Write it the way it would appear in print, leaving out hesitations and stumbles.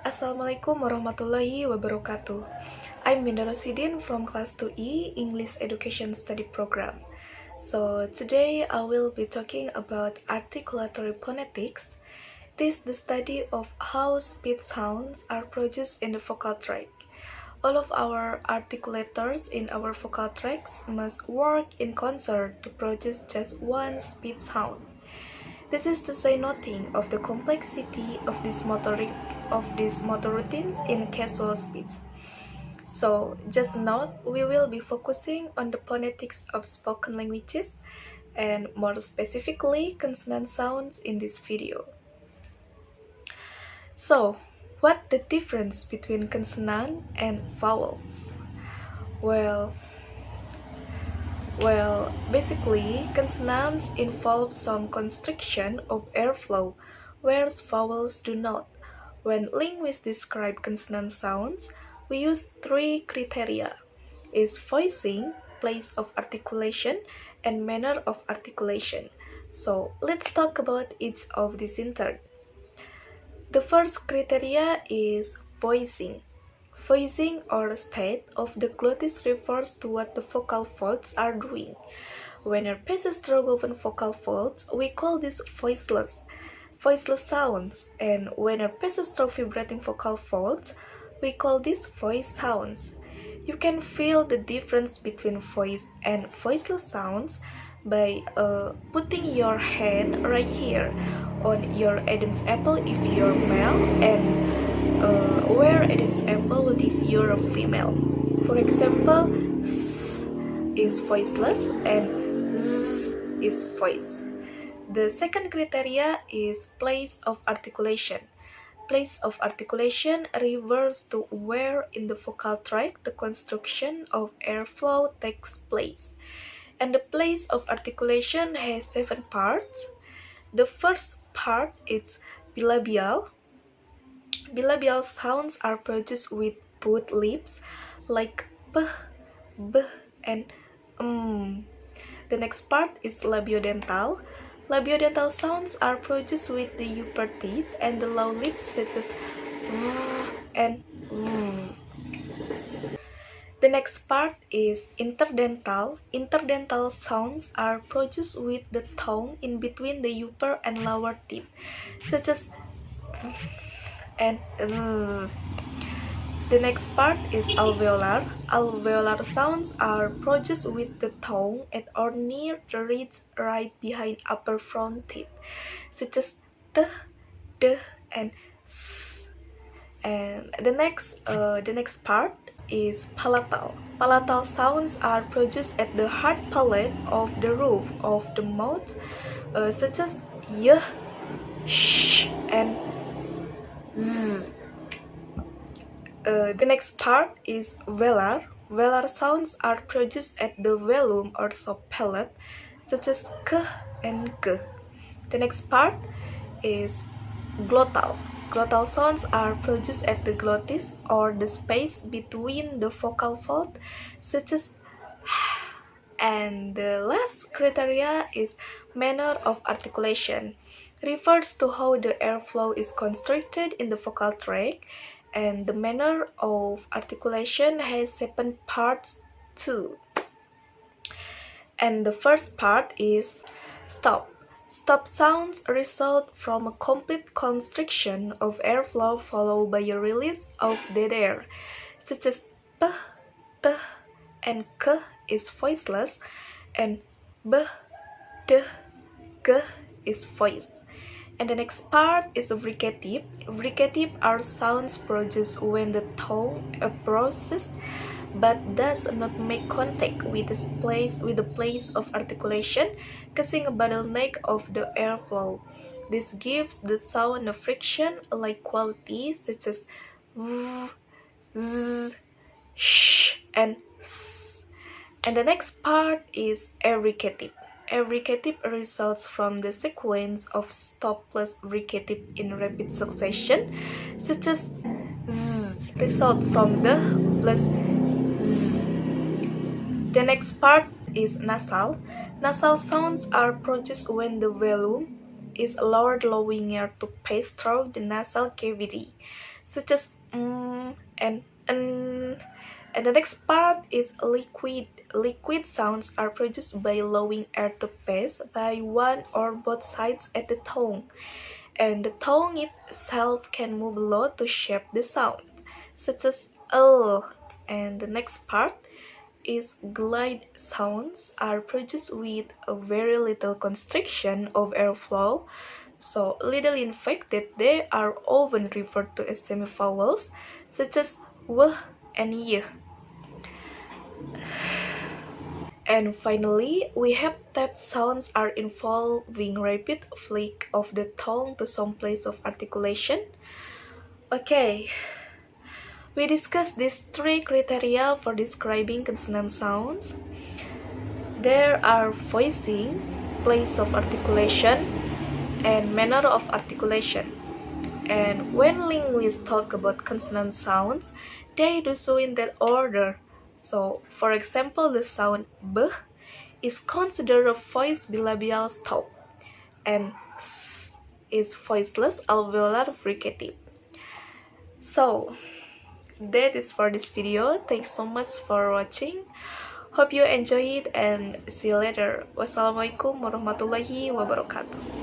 Assalamualaikum Wr.wb. I'm Winda Rosidin from Class 2E English Education Study Program. So today I will be talking about articulatory phonetics. This is the study of how speech sounds are produced in the vocal tract. All of our articulators in our vocal tracts must work in concert to produce just one speech sound. This is to say nothing of the complexity of these motor routines in casual speech. So, just note, we will be focusing on the phonetics of spoken languages and more specifically consonant sounds in this video. So, what the difference between consonant and vowels? Well, basically, consonants involve some constriction of airflow, whereas vowels do not. When linguists describe consonant sounds, we use three criteria: is voicing, place of articulation, and manner of articulation. So, let's talk about each of these in turn. The first criteria is voicing. Voicing or state of the glottis refers to what the vocal folds are doing. When it passes through woven vocal folds, we call this voiceless sounds, and when it passes through vibrating vocal folds, we call these voice sounds. You can feel the difference between voice and voiceless sounds by putting your hand right here on your Adam's apple if you're male, and where Adam's apple if you're a female. For example, s is voiceless and z is voice. The second criteria is place of articulation. Place of articulation refers to where in the vocal tract the construction of airflow takes place. And the place of articulation has 7 parts. The first part is bilabial. Bilabial sounds are produced with both lips, like p, b, and The next part is labiodental. Labiodental sounds are produced with the upper teeth and the lower lips, such as and The next part is interdental. Interdental sounds are produced with the tongue in between the upper and lower teeth, such as and The next part is alveolar. Alveolar sounds are produced with the tongue at or near the ridge right behind upper front teeth, such as t, d, and s. And the next part is palatal. Palatal sounds are produced at the hard palate of the roof of the mouth, such as y, sh, and z. The next part is velar. Velar sounds are produced at the velum or soft palate, such as k and g. The next part is glottal. Glottal sounds are produced at the glottis or the space between the vocal fold, such as and the last criteria is manner of articulation. Refers to how the airflow is constructed in the vocal tract, and the manner of articulation has 7 parts too. And the first part is stop. Stop sounds result from a complete constriction of airflow followed by a release of dead air, such as p, t, and k is voiceless, and b, d, g is voice. And the next part is fricative. Fricative are sounds produced when the tongue approaches but does not make contact with the place of articulation, causing a bottleneck of the airflow. This gives the sound a friction-like quality, such as v, z, sh, and s. And the next part is fricative. Fricative results from the sequence of stop plus fricative in rapid succession, such as z result from the plus z. The next part is nasal. Nasal sounds are produced when the velum is lowered allowing air to pass through the nasal cavity, such as and And the next part is liquid. Liquid sounds are produced by allowing air to pass by one or both sides at the tongue, and the tongue itself can move a lot to shape the sound, such as L. And the next part is glide sounds are produced with a very little constriction of airflow, so little in fact that they are often referred to as semivowels, such as W and Y. And finally, we have tap sounds are involving rapid flick of the tongue to some place of articulation. Okay, we discussed these three criteria for describing consonant sounds. There are voicing, place of articulation, and manner of articulation. And when linguists talk about consonant sounds, they do so in that order. So, for example, the sound B is considered a voiced bilabial stop, and S is voiceless alveolar fricative. So, that is for this video. Thanks so much for watching. Hope you enjoy it and see you later. Wassalamualaikum warahmatullahi wabarakatuh.